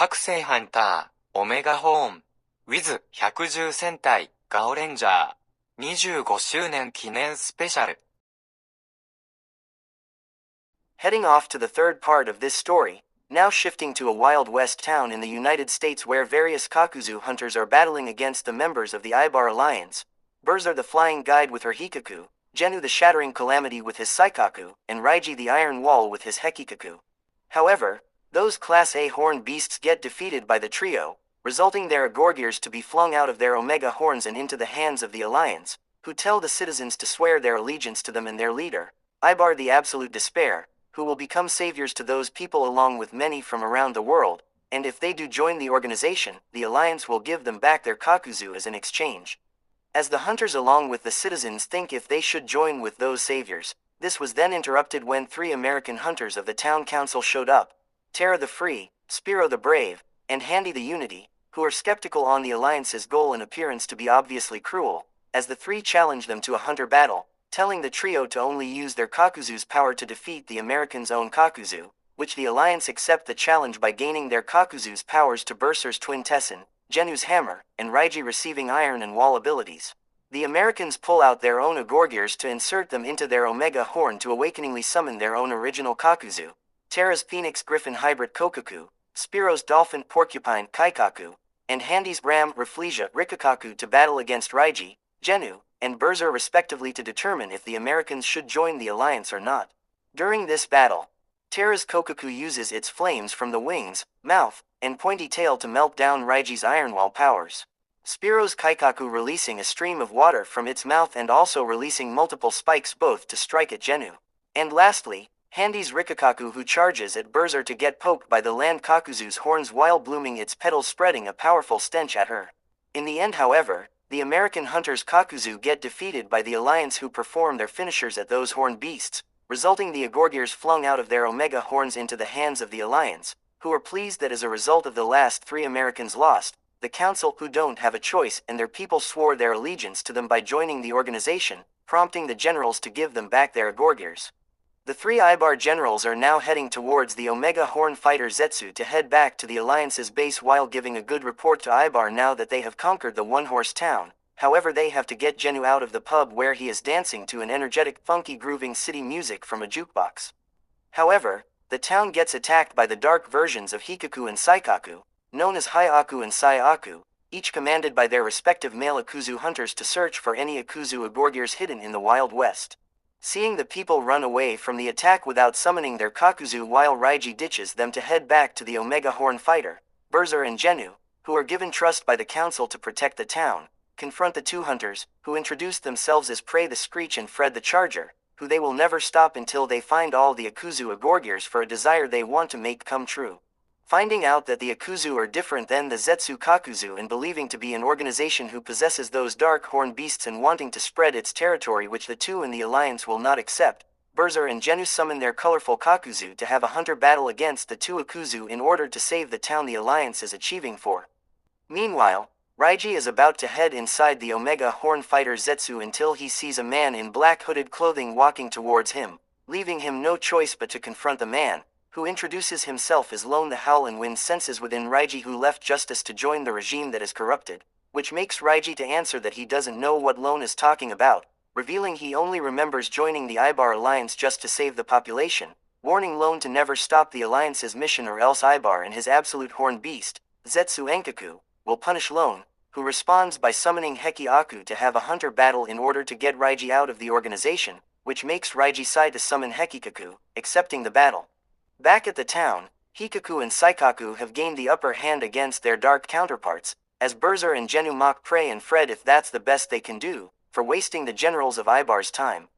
Kakusei Hunter OmegaHōn with 百獣戦隊ガオレンジャー25周年記念スペシャル Heading off to the third part of this story, now shifting to a Wild West town in the United States where various Kakuzyu hunters are battling against the members of the Ibar Alliance. Burzer the Flying Guide with her Hikaku, Genu the Shattering Calamity with his Saikaku, and Raiji the Iron Wall with his Hekikaku. However, those Class A horn beasts get defeated by the trio, resulting their Agorgirs to be flung out of their Omega horns and into the hands of the Alliance, who tell the citizens to swear their allegiance to them and their leader, Ibar the Absolute Despair, who will become saviors to those people along with many from around the world, and if they do join the organization, the Alliance will give them back their Kakuzyu as an exchange. As the hunters along with the citizens think if they should join with those saviors, this was then interrupted when 3 American hunters of the town council showed up, Terra the Free, Spiro the Brave, and Handy the Unity, who are skeptical on the Alliance's goal and appearance to be obviously cruel, as the 3 challenge them to a hunter battle, telling the trio to only use their Kakuzu's power to defeat the Americans' own Kakuzyu, which the Alliance accept the challenge by gaining their Kakuzu's powers to Burzer's twin Tessin, Genu's hammer, and Raiji receiving iron and wall abilities. The Americans pull out their own Agorgirs to insert them into their Omega horn to awakeningly summon their own original Kakuzyu, Terra's Phoenix Griffin Hybrid Kokaku, Spiro's Dolphin Porcupine Kaikaku, and Handy's Ram Rafflesia Rikakaku to battle against Raiji, Genu, and Burzer respectively to determine if the Americans should join the Alliance or not. During this battle, Terra's Kokaku uses its flames from the wings, mouth, and pointy tail to melt down Raiji's iron wall powers. Spiro's Kaikaku releasing a stream of water from its mouth and also releasing multiple spikes both to strike at Genu. And lastly, Handy's Rikakaku who charges at Burzer to get poked by the land Kakuzu's horns while blooming its petals spreading a powerful stench at her. In the end however, the American hunters Kakuzyu get defeated by the Alliance who perform their finishers at those horned beasts, resulting the Agorgirs flung out of their Omega horns into the hands of the Alliance, who are pleased that as a result of the last 3 Americans lost, the council who don't have a choice and their people swore their allegiance to them by joining the organization, prompting the generals to give them back their Agorgirs. The 3 Ibar generals are now heading towards the Omega Horn fighter Zetsu to head back to the Alliance's base while giving a good report to Ibar now that they have conquered the one-horse town. However, they have to get Genu out of the pub where he is dancing to an energetic, funky grooving city music from a jukebox. However, the town gets attacked by the dark versions of Hikaku and Saikaku, known as Hyakuju and Saiaku, each commanded by their respective male Akuzyu hunters to search for any Akuzyu Agorgirs hidden in the Wild West. Seeing the people run away from the attack without summoning their Kakuzyu while Raiji ditches them to head back to the Omega Horn fighter, Burzer and Genu, who are given trust by the council to protect the town, confront the 2 hunters, who introduce themselves as Prey the Screech and Fred the Charger, who they will never stop until they find all the Akuzyu Agorgirs for a desire they want to make come true. Finding out that the Akuzyu are different than the Zetsu Kakuzyu and believing to be an organization who possesses those dark horn beasts and wanting to spread its territory which the 2 in the Alliance will not accept, Burzer and Genu summon their colorful Kakuzyu to have a hunter battle against the 2 Akuzyu in order to save the town the Alliance is achieving for. Meanwhile, Raiji is about to head inside the Omega Horn fighter Zetsu until he sees a man in black hooded clothing walking towards him, leaving him no choice but to confront the man, who introduces himself as Lone the Howl and wins senses within Raiji who left justice to join the regime that is corrupted, which makes Raiji to answer that he doesn't know what Lone is talking about, revealing he only remembers joining the Ibar Alliance just to save the population, warning Lone to never stop the Alliance's mission or else Ibar and his absolute horn beast, Zetsu Enkaku, will punish Lone, who responds by summoning Heki Aku to have a hunter battle in order to get Raiji out of the organization, which makes Raiji sigh to summon Hekikaku, accepting the battle. Back at the town, Hikaku and Saikaku have gained the upper hand against their dark counterparts, as Burzer and Genu mock Prey and Fred if that's the best they can do, for wasting the generals of Ibar's time.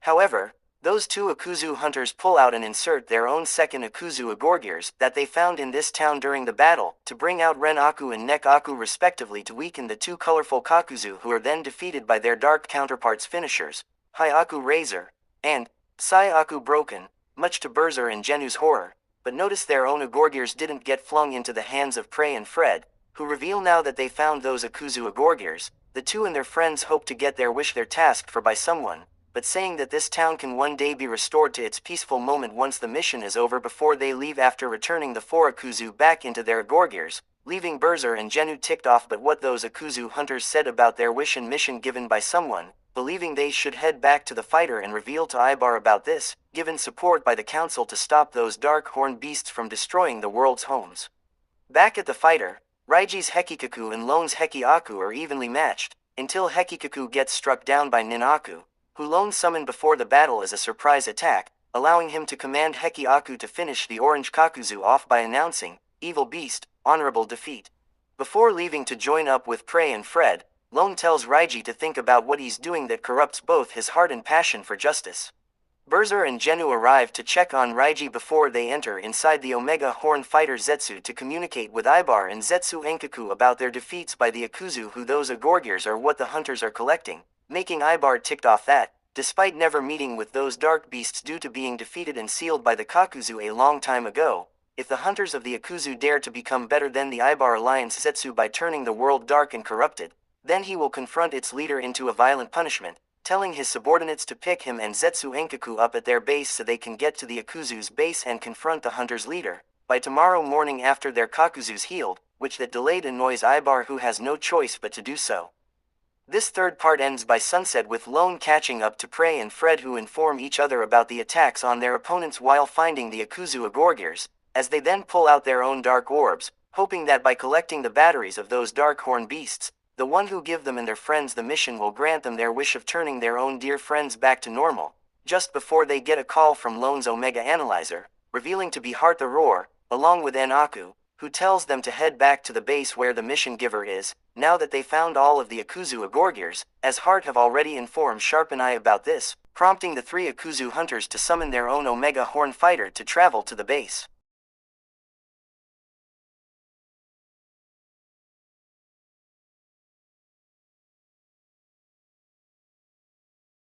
However, those 2 Akuzyu hunters pull out and insert their own second Akuzyu Agorgirs that they found in this town during the battle, to bring out Ren Aku and Nek Aku respectively to weaken the 2 colorful Kakuzyu who are then defeated by their dark counterparts' finishers, Hyaku Razor, and Sai Aku Broken, much to Burzer and Genu's horror, but notice their own Agorgirs didn't get flung into the hands of Prey and Fred, who reveal now that they found those Akuzyu Agorgirs. The 2 and their friends hope to get their wish they're tasked for by someone, but saying that this town can one day be restored to its peaceful moment once the mission is over before they leave after returning the 4 Akuzu back into their Gorgears, leaving Berzer and Genu ticked off but what those Akuzu hunters said about their wish and mission given by someone, believing they should head back to the fighter and reveal to Ibar about this, given support by the council to stop those dark horned beasts from destroying the world's homes. Back at the fighter, Raiji's Hekikaku and Lone's Hekiaku are evenly matched, until Hekikaku gets struck down by Ninaku, who Lone summoned before the battle as a surprise attack, allowing him to command Hekiaku to finish the orange Kakuzyu off by announcing, "Evil beast, honorable defeat." Before leaving to join up with Prey and Fred, Lone tells Raiji to think about what he's doing that corrupts both his heart and passion for justice. Berzer and Genu arrive to check on Raiji before they enter inside the Omega Horn fighter Zetsu to communicate with Ibar and Zetsu Enkaku about their defeats by the Akuzu, who those Agorgiers are what the hunters are collecting, making Ibar ticked off that, despite never meeting with those dark beasts due to being defeated and sealed by the Kakuzu a long time ago, if the hunters of the Akuzu dare to become better than the Ibar Alliance Zetsu by turning the world dark and corrupted, then he will confront its leader into a violent punishment, telling his subordinates to pick him and Zetsu Enkaku up at their base so they can get to the Akuzu's base and confront the hunter's leader, by tomorrow morning after their Kakuzu's healed, which that delayed annoys Ibar, who has no choice but to do so. This third part ends by sunset with Lone catching up to Prey and Fred, who inform each other about the attacks on their opponents while finding the Akuzu Agorgiers, as they then pull out their own dark orbs, hoping that by collecting the batteries of those dark horn beasts, the one who give them and their friends the mission will grant them their wish of turning their own dear friends back to normal, just before they get a call from Lone's Omega Analyzer, revealing to be Heart the Roar, along with Enaku, who tells them to head back to the base where the mission giver is, now that they found all of the Akuzu Agorgiers, as Heart have already informed Sharp and I about this, prompting the 3 Akuzu hunters to summon their own Omega Horn fighter to travel to the base.